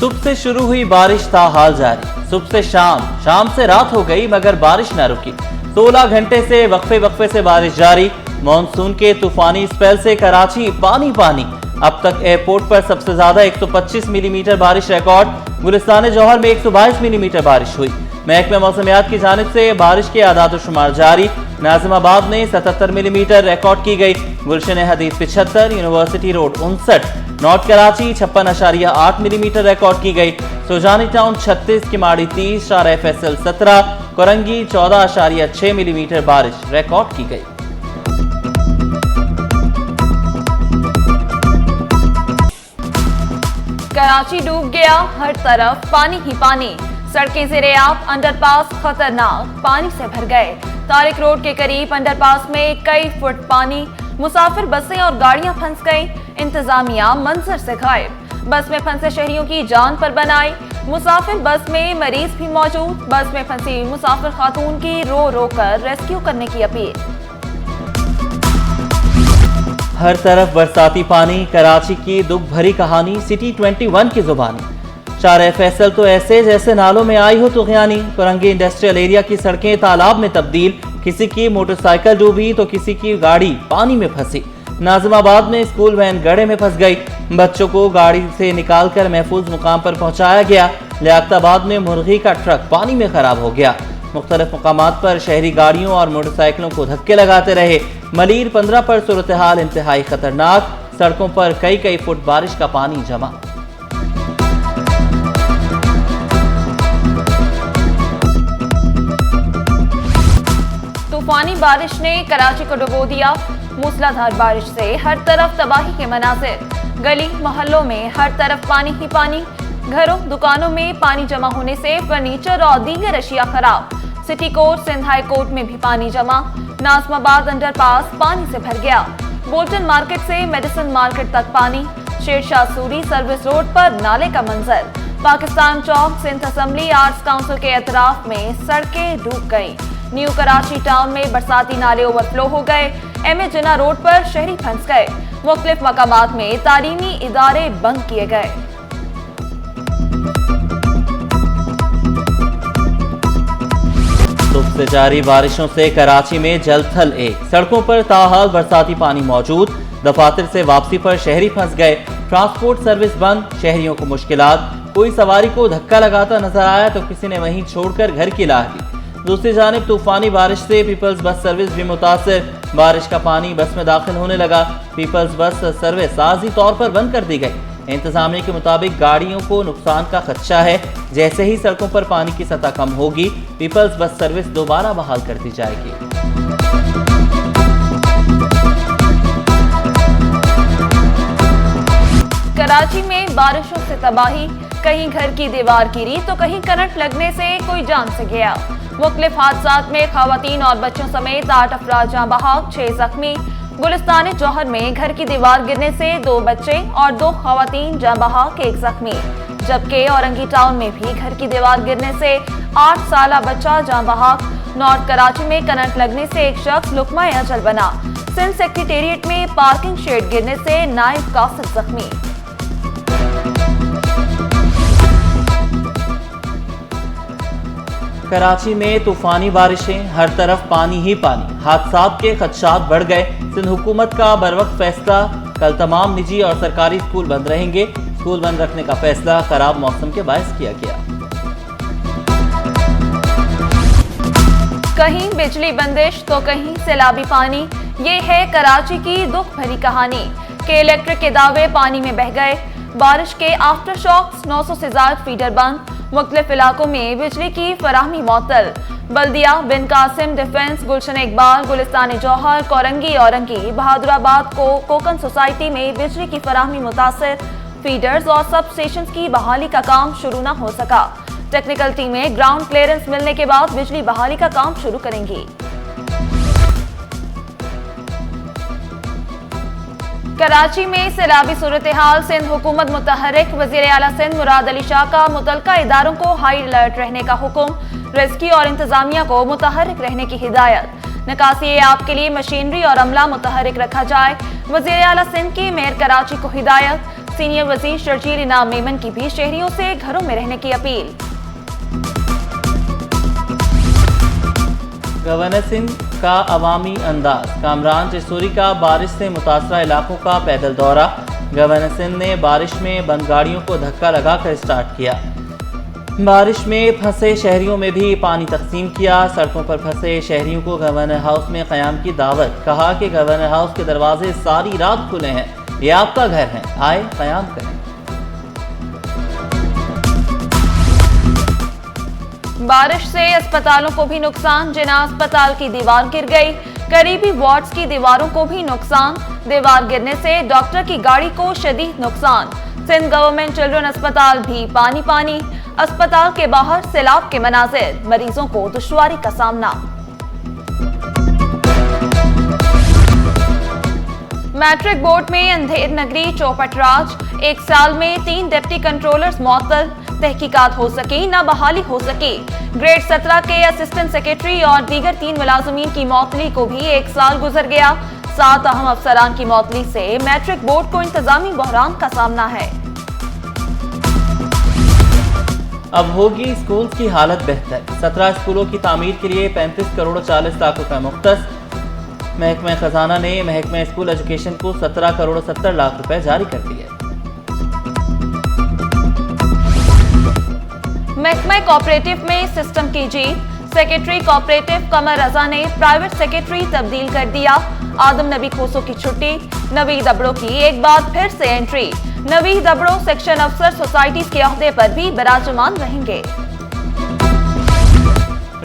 सुबह से शुरू हुई बारिश था हाल जारी। सुबह से शाम से रात हो गई मगर बारिश न रुकी। 16 घंटे से वक्फे से बारिश जारी। मॉनसून के तूफानी स्पेल से कराची पानी पानी। अब तक एयरपोर्ट पर सबसे ज्यादा 125 मिलीमीटर बारिश रिकॉर्ड। गुलिस्तान जौहर में 122 मिलीमीटर बारिश हुई। महकमा मौसमियात की जानिब से बारिश के आदाद शुमार जारी। नाजिमाबाद में 77 मिलीमीटर रिकॉर्ड की गई। गुलशन हदीद 75, university road 59, north Karachi 56.8 millimetre record की गई। सुजानी टाउन 36, किमाड़ी 30, शारा फैसल 17, कोरंगी 14.6 मिलीमीटर बारिश रिकॉर्ड की गई। कराची डूब गया, हर तरफ पानी ही पानी। सड़कें ज़ेरे-आब, अंडरपास खतरनाक पानी से भर गए। तारिक रोड के करीब अंडरपास में कई फुट पानी। मुसाफिर बसें और गाड़ियां फंस गईं। इंतजामिया मंजर से गायब। बस में फंसे शहरियों की जान पर बनाई। मुसाफिर बस में मरीज भी मौजूद। बस में फंसी मुसाफिर खातून की रो रो कर रेस्क्यू करने की अपील। हर तरफ बरसाती पानी, कराची की दुख भरी कहानी सिटी 21 की जुबानी। शारा फैसल तो ऐसे जैसे नालों में आई हो तुगयानी। कोरंगी इंडस्ट्रियल एरिया की सड़कें तालाब में तब्दील। किसी की मोटरसाइकिल डूबी तो किसी की गाड़ी पानी में फंसी। नाजिमाबाद में स्कूल वैन गड्ढे में फंस गई। बच्चों को गाड़ी से निकालकर महफूज मुकाम पर पहुंचाया गया। लियाकताबाद में मुर्गी का ट्रक पानी में खराब हो गया। मुख्तलिफ मुकामात पर शहरी गाड़ियों और मोटरसाइकिलों को धक्के लगाते रहे। मलीर 15 पर सूरत हाल इंतहाई खतरनाक। सड़कों पर कई फुट बारिश का पानी जमा। तूफानी बारिश ने कराची को डुबो दिया। मूसलाधार बारिश से हर तरफ तबाही के मनाजिर। गली मोहल्लों में हर तरफ पानी ही पानी। घरों दुकानों में पानी जमा होने से फर्नीचर और दीगर अशिया खराब। City court, Sindh high court में भी पानी जमा। नाज़िमाबाद अंडरपास पानी से भर गया। बोल्टन मार्केट से मेडिसिन मार्केट तक पानी। शेरशाह सूरी सर्विस रोड पर नाले का मंजर। पाकिस्तान चौक, सिंध असेंबली आर्ट्स काउंसिल के एतराफ में सड़कें डूब गई। न्यू कराची टाउन में बरसाती नाले ओवरफ्लो हो गए। एम.ए. जिन्ना रोड पर शहरी फंस गए। मुख्तलिफ मकामात में तालीमी इदारे बंद किए गए। सुबह से जारी बारिशों से कराची में जलथल एक। सड़कों पर ताहाल बरसाती पानी मौजूद। दफातर से वापसी पर शहरी फंस गए। ट्रांसपोर्ट सर्विस बंद, शहरियों को मुश्किलात। कोई सवारी को धक्का लगाता नजर आया तो किसी ने वहीं छोड़कर घर की राह ली। दूसरी जानिब तूफानी बारिश से पीपल्स बस सर्विस भी मुतासिर। बारिश का पानी बस में दाखिल होने लगा। पीपल्स बस सर्विस आर्जी तौर पर बंद कर दी गई। इंतजामिया के मुताबिक गाड़ियों को नुकसान का खदशा है। जैसे ही सड़कों पर पानी की सतह कम होगी, पीपल्स बस सर्विस दोबारा बहाल कर दी जाएगी। कराची में बारिशों से तबाही। कहीं घर की दीवार गिरी तो कहीं करंट लगने से कोई जान से गया। मुख्तलिफ हादसात में खवातीन और बच्चों समेत 8 अफराद जाँ बहक, 6 जख्मी। गुलिस्तान जौहर में घर की दीवार गिरने से 2 बच्चे और 2 खवातीन जाँ बहक, 1 जख्मी। जबकि औरंगी टाउन में भी घर की दीवार गिरने से 8 साला बच्चा जाँ बहक। नॉर्थ कराची में करंट लगने से एक शख्स लुकमा अजल बना। सिंध सेक्रेटेरिएट में पार्किंग शेड गिरने से नायब कासिद जख्मी। कराची में तूफानी बारिशें, हर तरफ पानी ही पानी। हादसात के खदशात बढ़ गए। सिंध हुकूमत का बरवक्त फैसला। कल तमाम निजी और सरकारी स्कूल बंद रहेंगे। स्कूल बंद रखने का फैसला खराब मौसम के बायस किया गया। कहीं बिजली बंदिश तो कहीं सैलाबी पानी। ये है कराची की दुख भरी कहानी कि इलेक्ट्रिक के दावे पानी में बह गए। बारिश के आफ्टर शॉक्स, 900 से ज्यादा फीडर बंद। मुख्तलिफ इलाकों में बिजली की फराहमी मअतल। बल्दिया, बिन कासिम, डिफेंस, गुलशन इकबाल, गुलिस्तान जौहर, कोरंगी, औरंगी, बहादुराबाद को कोकन सोसाइटी में बिजली की फराहमी मुतासिर। फीडर्स और सब स्टेशन की बहाली का काम शुरू न हो सका। टेक्निकल टीमें ग्राउंड क्लियरेंस मिलने के बाद बिजली बहाली का काम शुरू करेंगी। कराची में सैलाबी सूरत हाल। सिंध हुकूमत मुतहर्रिक। वज़ीर आला सिंध मुराद अली शाह का मुतलका इदारों को हाई अलर्ट रहने का हुक्म। रेस्क्यू और इंतजामिया को मुतहर्रिक रहने की हिदायत। निकासी आप के लिए मशीनरी और अमला मुतहर्रिक रखा जाए। वज़ीर आला सिंध की मेयर कराची को हिदायत। सीनियर वजीर शर्जील इनाम मेमन की भी शहरियों से घरों में रहने की अपील। गवर्नर सिंह का अवामी अंदाज, कामरान जसूरी का बारिश से मुतासरा इलाकों का पैदल दौरा। गवर्नर सिंह ने बारिश में बंद गाड़ियों को धक्का लगाकर स्टार्ट किया। बारिश में फंसे शहरियों में भी पानी तकसीम किया। सड़कों पर फंसे शहरियों को गवर्नर हाउस में क़याम की दावत। कहा कि गवर्नर हाउस के दरवाजे सारी रात खुले हैं, ये आपका घर है, आए क़याम करें। बारिश से अस्पतालों को भी नुकसान, जिना अस्पताल की दीवार गिर गई। करीबी वार्ड्स की दीवारों को भी नुकसान। दीवार गिरने से डॉक्टर की गाड़ी को शदीद नुकसान। सिंध गवर्नमेंट चिल्ड्रन अस्पताल भी पानी पानी। अस्पताल के बाहर सैलाब के मनाजिर, मरीजों को दुश्वारी का सामना। मैट्रिक बोर्ड में अंधेर नगरी चौपट राज। एक साल में 3 डिप्टी कंट्रोलर्स मुअत्तल। तहकीकात हो सकी, न बहाली हो सकी। ग्रेड 17 के असिस्टेंट सेक्रेटरी और दीगर 3 मुलाजमीन की मौतली को भी 1 साल गुजर गया। 7 अहम अफसरान की मौतली से मैट्रिक बोर्ड को इंतजामी बहरान का सामना है। अब होगी स्कूल की हालत बेहतर। 17 स्कूलों की तामीर के लिए 35 करोड़ 40 लाख रुपए मुख्तस। महकमा खजाना ने महकमा स्कूल एजुकेशन को 17 करोड़ 70 लाख रुपए जारी कर दिए। महकमा कोऑपरेटिव में सिस्टम की जीत। सेक्रेटरी कोऑपरेटिव कमर रजा ने प्राइवेट सेक्रेटरी तब्दील कर दिया। आदम नबी खोसो की छुट्टी। नवीद अबड़ो की एक बार फिर से एंट्री। नवीद अबड़ो सेक्शन अफसर सोसाइटीज के ओहदे पर भी विराजमान रहेंगे।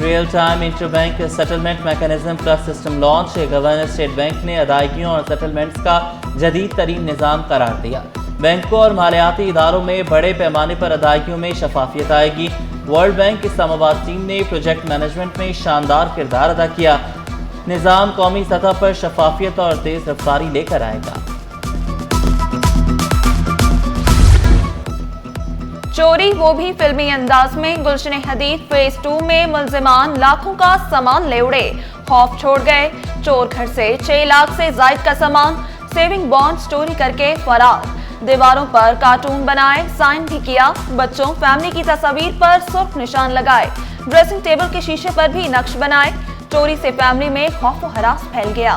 Real time interbank settlement mechanism plus system launch. Governor state bank ने अदायगियों और सेटलमेंट्स का जदीद तरीन निज़ाम करार दिया। बैंकों और मालियाती इदारों में बड़े पैमाने पर अदायगियों में शफाफियत आएगी। वर्ल्ड बैंक इस्लामाबाद टीम ने प्रोजेक्ट मैनेजमेंट में शानदार किरदार अदा किया। निज़ाम कौमी सतह पर शफाफियत और तेज रफ्तारी लेकर आएगा। चोरी, वो भी फिल्मी अंदाज में। गुलशन हदीद फेज 2 में मुल्जिमान लाखों का सामान ले उड़े, खौफ छोड़ गए। चोर घर से 6 लाख से जायद का सामान, सेविंग बॉन्ड चोरी करके फरार। दीवारों पर कार्टून बनाए, साइन भी किया। बच्चों फैमिली की तस्वीर पर सुर्ख निशान लगाए। ड्रेसिंग टेबल के शीशे पर भी नक्श बनाए। चोरी से फैमिली में खौफ व हरास फैल गया।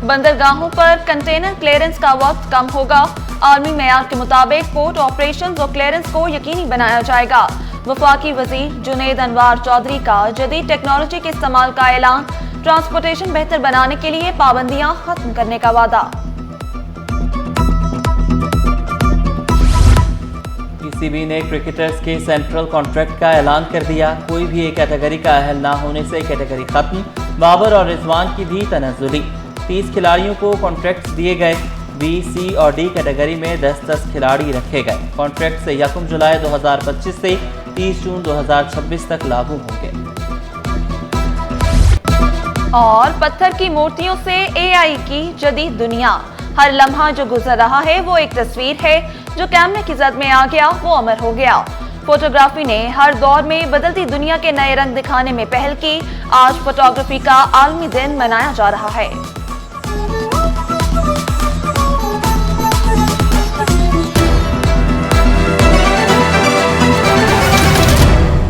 बंदरगाहों पर कंटेनर क्लियरेंस का वक्त कम होगा। आर्मी मेयार के मुताबिक पोर्ट ऑपरेशंस और क्लियरेंस को यकीनी बनाया जाएगा। वफाकी वजीर जुनैद अनवार चौधरी का जदीद टेक्नोलॉजी के इस्तेमाल का ऐलान। ट्रांसपोर्टेशन बेहतर बनाने के लिए पाबंदियां खत्म करने का वादा। पीसीबी ने क्रिकेटर्स के सेंट्रल कॉन्ट्रैक्ट का ऐलान कर दिया। कोई भी एक कैटेगरी का अहल ना होने से कैटेगरी खत्म। बाबर और रिजवान की भी तनज़ुली। 30 खिलाड़ियों को कॉन्ट्रैक्ट दिए गए। बी, सी और डी कैटेगरी में 10-10 खिलाड़ी रखे गए। कॉन्ट्रैक्ट से 1 जुलाई 2025 से 30 जून 2026 तक लागू होंगे। और पत्थर की मूर्तियों से एआई की जदीद दुनिया। हर लम्हा जो गुजर रहा है वो एक तस्वीर है। जो कैमरे की जद में आ गया वो अमर हो गया। फोटोग्राफी ने हर दौर में बदलती दुनिया के नए रंग दिखाने में पहल की। आज फोटोग्राफी का आलमी दिन मनाया जा रहा है।